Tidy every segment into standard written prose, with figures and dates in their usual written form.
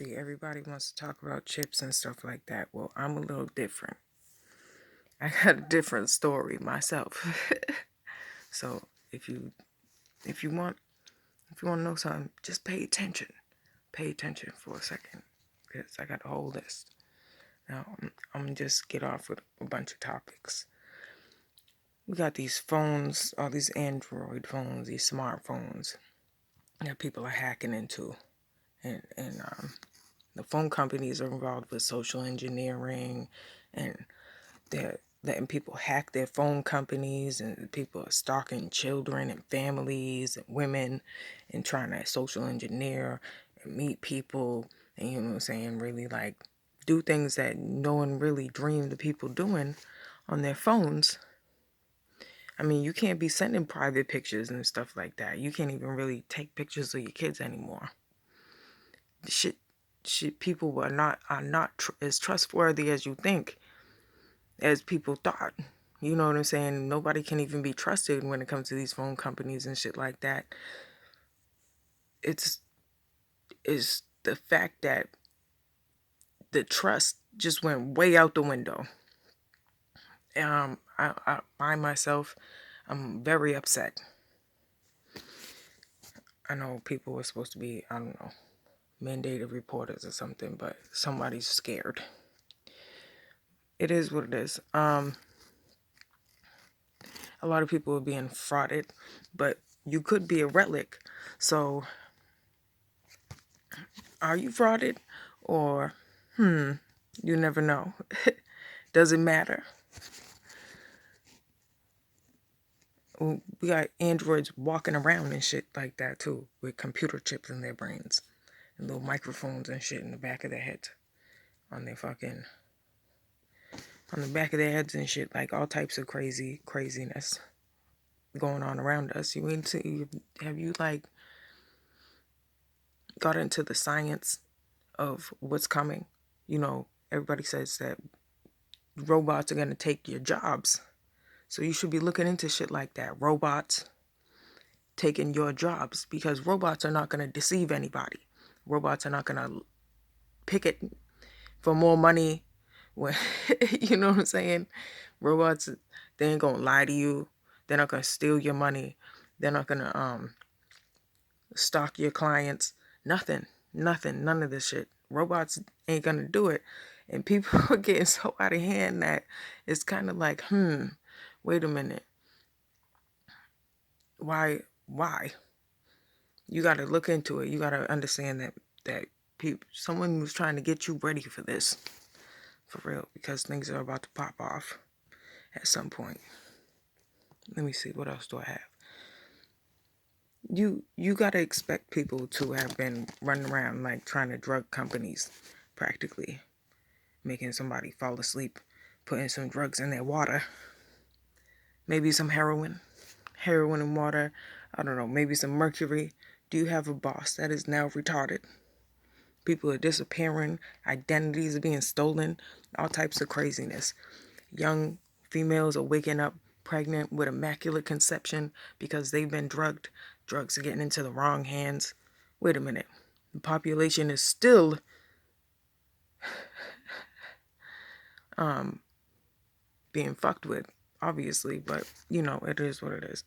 See, everybody wants to talk about chips and stuff like that. Well, I'm a little different. I got a different story myself. So if you want to know something, just pay attention. Pay attention for a second, because I got a whole list. Now I'm gonna just get off with a bunch of topics. We got these phones, all these Android phones, these smartphones that people are hacking into, and the phone companies are involved with social engineering, and they're letting people hack their phone companies, and people are stalking children and families and women and trying to social engineer and meet people, and you know what I'm saying, really like do things that no one really dreamed of people doing on their phones. I mean, you can't be sending private pictures and stuff like that. You can't even really take pictures of your kids anymore. Shit, people are not as trustworthy as you think, as people thought. You know what I'm saying? Nobody can even be trusted when it comes to these phone companies and shit like that. It's the fact that the trust just went way out the window. I myself, I'm very upset. I know people were supposed to be, I don't know, mandated reporters or something, but somebody's scared. It is what it is. A lot of people are being frauded, but you could be a relic. So, are you frauded? Or, you never know. Does it matter? We got androids walking around and shit like that too, with computer chips in their brains and little microphones and shit in the back of their heads, on the back of their heads and shit, like all types of craziness going on around us. Have you like got into the science of what's coming? You know, everybody says that robots are going to take your jobs. So you should be looking into shit like that. Robots taking your jobs, because robots are not going to deceive anybody. Robots are not going to picket for more money. When, you know what I'm saying? Robots, they ain't going to lie to you. They're not going to steal your money. They're not going to stalk your clients. Nothing. None of this shit. Robots ain't going to do it. And people are getting so out of hand that it's kind of like, wait a minute. Why? You got to look into it. You got to understand that someone was trying to get you ready for this, for real, because things are about to pop off at some point. Let me see, what else do I have? You got to expect people to have been running around like trying to drug companies, practically making somebody fall asleep, putting some drugs in their water, maybe some heroin and water, I don't know, maybe some mercury. Do you have a boss that is now retarded? People are disappearing, identities are being stolen, all types of craziness. Young females are waking up pregnant with immaculate conception because they've been drugged. Drugs are getting into the wrong hands. Wait a minute. The population is still being fucked with, obviously, but you know, it is what it is.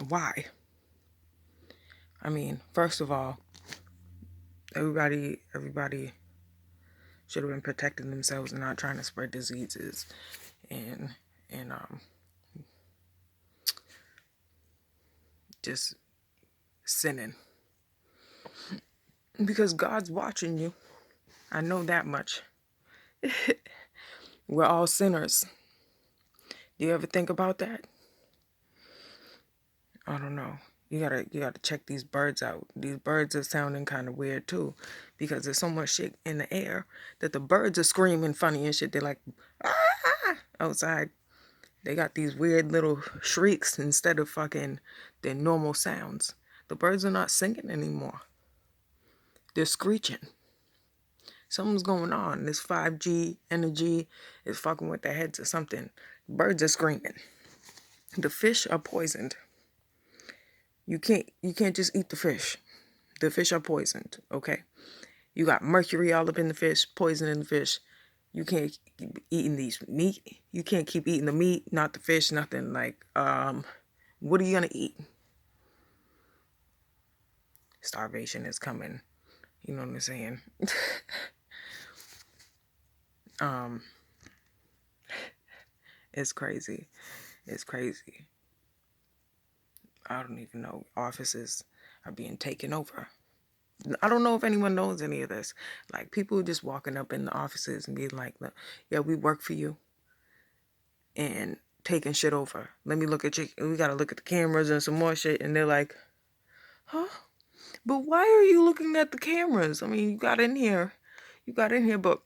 Why? I mean, first of all, everybody should have been protecting themselves and not trying to spread diseases and just sinning, because God's watching you. I know that much. We're all sinners. Do you ever think about that? I don't know. You gotta check these birds out. These birds are sounding kind of weird too, because there's so much shit in the air that the birds are screaming funny and shit. They're like, ah, outside. They got these weird little shrieks instead of fucking their normal sounds. The birds are not singing anymore. They're screeching. Something's going on. This 5G energy is fucking with their heads or something. Birds are screaming. The fish are poisoned. You can't just eat the fish. The fish are poisoned, okay? You got mercury all up in the fish, poison in the fish. You can't keep eating these meat. You can't keep eating the meat, not the fish, nothing. Like, what are you gonna eat? Starvation is coming. You know what I'm saying? It's crazy. It's crazy. I don't even know. Offices are being taken over. I don't know if anyone knows any of this. Like, people just walking up in the offices and being like, yeah, we work for you. And taking shit over. Let me look at you. We gotta look at the cameras and some more shit. And they're like, huh? But why are you looking at the cameras? I mean, you got in here, but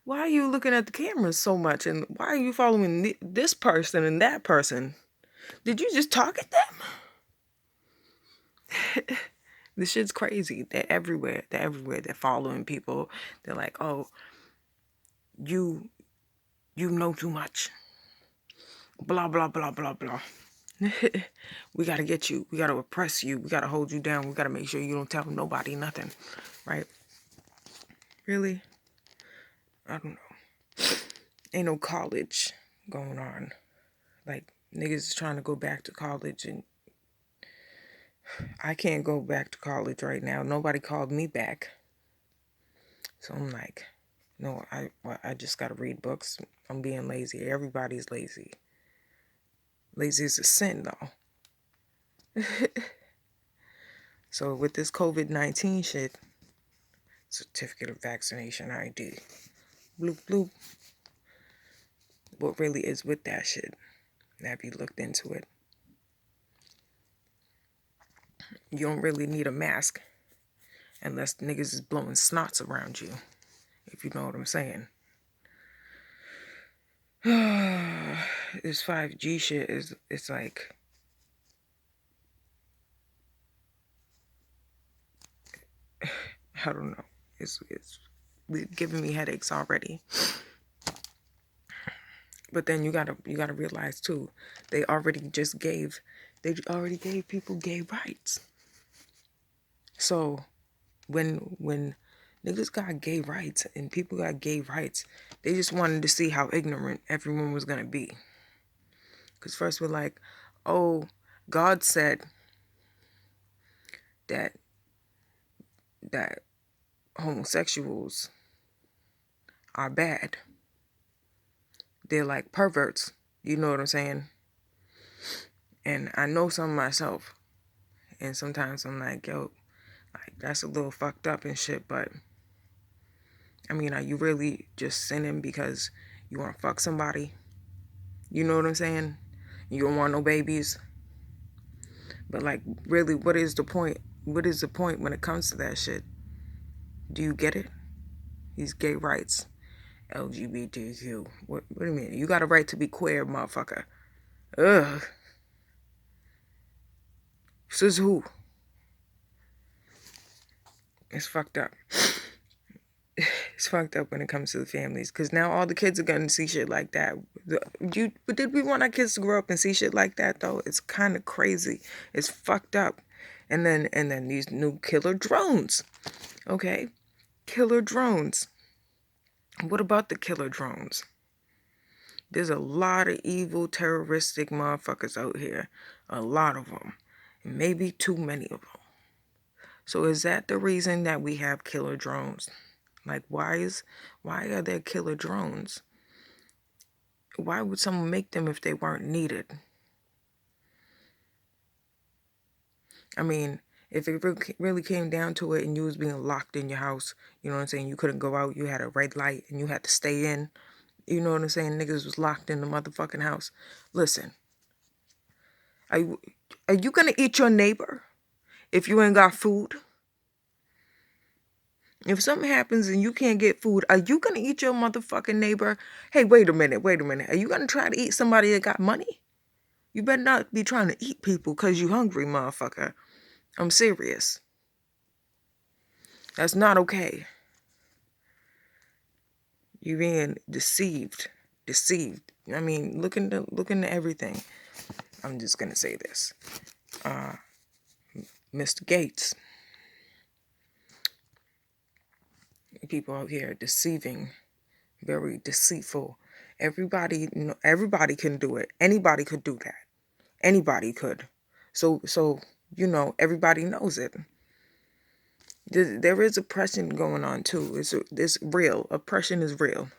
why are you looking at the cameras so much? And why are you following this person and that person? Did you just target them? This shit's crazy. They're everywhere. They're everywhere. They're following people. They're like, oh, you know too much. Blah, blah, blah, blah, blah. We got to get you. We got to oppress you. We got to hold you down. We got to make sure you don't tell nobody nothing. Right? Really? I don't know. Ain't no college going on. Like, niggas is trying to go back to college, and I can't go back to college right now. Nobody called me back. So I'm like, no, I just got to read books. I'm being lazy. Everybody's lazy. Lazy is a sin, though. So with this COVID-19 shit, certificate of vaccination ID, bloop, bloop. What really is with that shit? Have you looked into it? You don't really need a mask unless niggas is blowing snots around you, if you know what I'm saying. This 5G shit it's like, I don't know. It's giving me headaches already. But then you gotta realize too, they already gave people gay rights. So when niggas got gay rights and people got gay rights, they just wanted to see how ignorant everyone was gonna be. Because first we're like, oh, God said that homosexuals are bad. They're like perverts. You know what I'm saying? And I know some myself. And sometimes I'm like, yo, like, that's a little fucked up and shit, but I mean, are you really just sinning because you want to fuck somebody? You know what I'm saying? You don't want no babies. But like, really, what is the point? What is the point when it comes to that shit? Do you get it? These gay rights. LGBTQ. What do you mean? You got a right to be queer, motherfucker. Ugh. Says who? It's fucked up. It's fucked up when it comes to the families, because now all the kids are gonna see shit like that. But did we want our kids to grow up and see shit like that though? It's kind of crazy. It's fucked up. And then these new killer drones. Okay, killer drones. What about the killer drones? There's a lot of evil, terroristic motherfuckers out here. A lot of them. Maybe too many of them. So is that the reason that we have killer drones? Like, why are there killer drones? Why would someone make them if they weren't needed? I mean, if it really came down to it and you was being locked in your house, you know what I'm saying? You couldn't go out, you had a red light and you had to stay in. You know what I'm saying? Niggas was locked in the motherfucking house. Listen, are you gonna eat your neighbor if you ain't got food? If something happens and you can't get food, are you gonna eat your motherfucking neighbor? Hey, wait a minute. Are you gonna try to eat somebody that got money? You better not be trying to eat people because you hungry, motherfucker. I'm serious. That's not okay. You're being deceived. I mean, look into everything. I'm just gonna say this. Mr. Gates. people out here deceiving, very deceitful. Everybody can do it. Anybody could do that. Anybody could. So everybody knows it. There is oppression going on too. It's real. Oppression is real.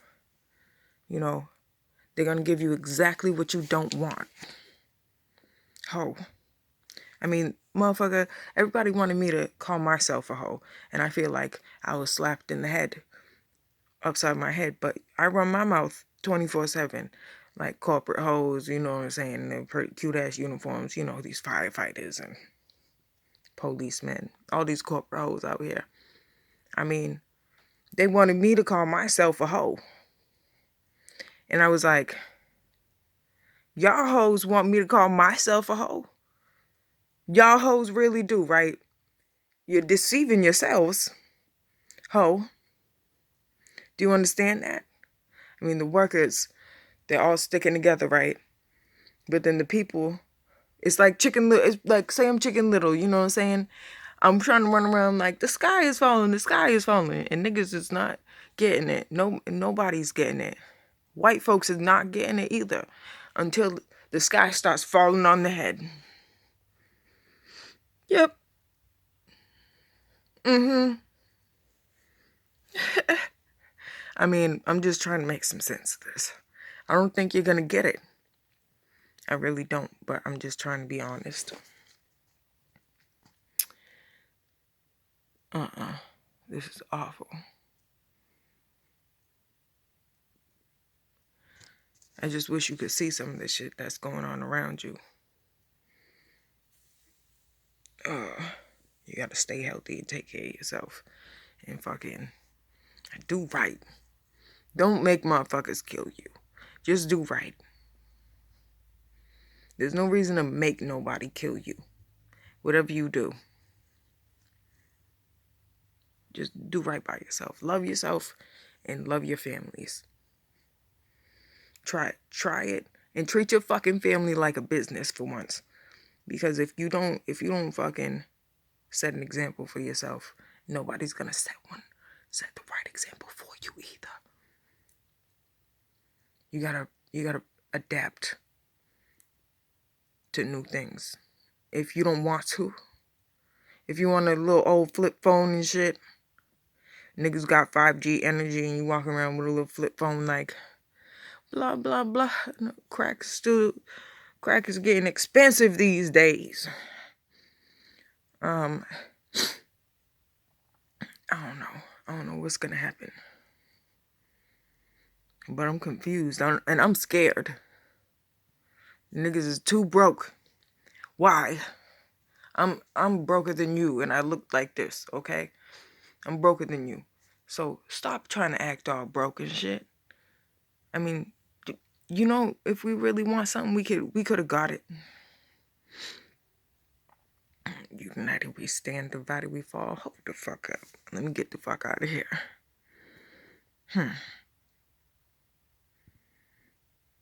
They're gonna give you exactly what you don't want. Ho. I mean, motherfucker, everybody wanted me to call myself a hoe, and I feel like I was slapped in the head, upside my head, but I run my mouth 24/7, like corporate hoes, you know what I'm saying, they're pretty cute-ass uniforms, these firefighters and policemen, all these corporate hoes out here. I mean, they wanted me to call myself a hoe, and I was like, y'all hoes want me to call myself a hoe? Y'all hoes really do, right? You're deceiving yourselves, ho. Do you understand that? I mean, the workers, they're all sticking together, right? But then the people, it's like Chicken Little. It's like, say I'm Chicken Little, you know what I'm saying? I'm trying to run around like, the sky is falling, and niggas is not getting it. Nobody's getting it. White folks is not getting it either until the sky starts falling on the head. Yep. I mean, I'm just trying to make some sense of this. I don't think you're gonna get it. I really don't, but I'm just trying to be honest. This is awful. I just wish you could see some of the shit that's going on around you. You gotta stay healthy and take care of yourself. And fucking do right. Don't make motherfuckers kill you. Just do right. There's no reason to make nobody kill you. Whatever you do, just do right by yourself. Love yourself and love your families. Try it. And treat your fucking family like a business for once. Because if you don't fucking set an example for yourself, nobody's gonna set the right example for you either. You gotta adapt to new things. If you don't want to, if you want a little old flip phone and shit, niggas got 5G energy and you walking around with a little flip phone like blah blah blah. Crack is getting expensive these days. I don't know what's gonna happen. But I'm confused and I'm scared. Niggas is too broke. Why? I'm broker than you and I look like this, okay? I'm broker than you. So stop trying to act all broke and shit. I mean, if we really want something, we could have got it. United we stand, divided we fall. Hold the fuck up. Let me get the fuck out of here.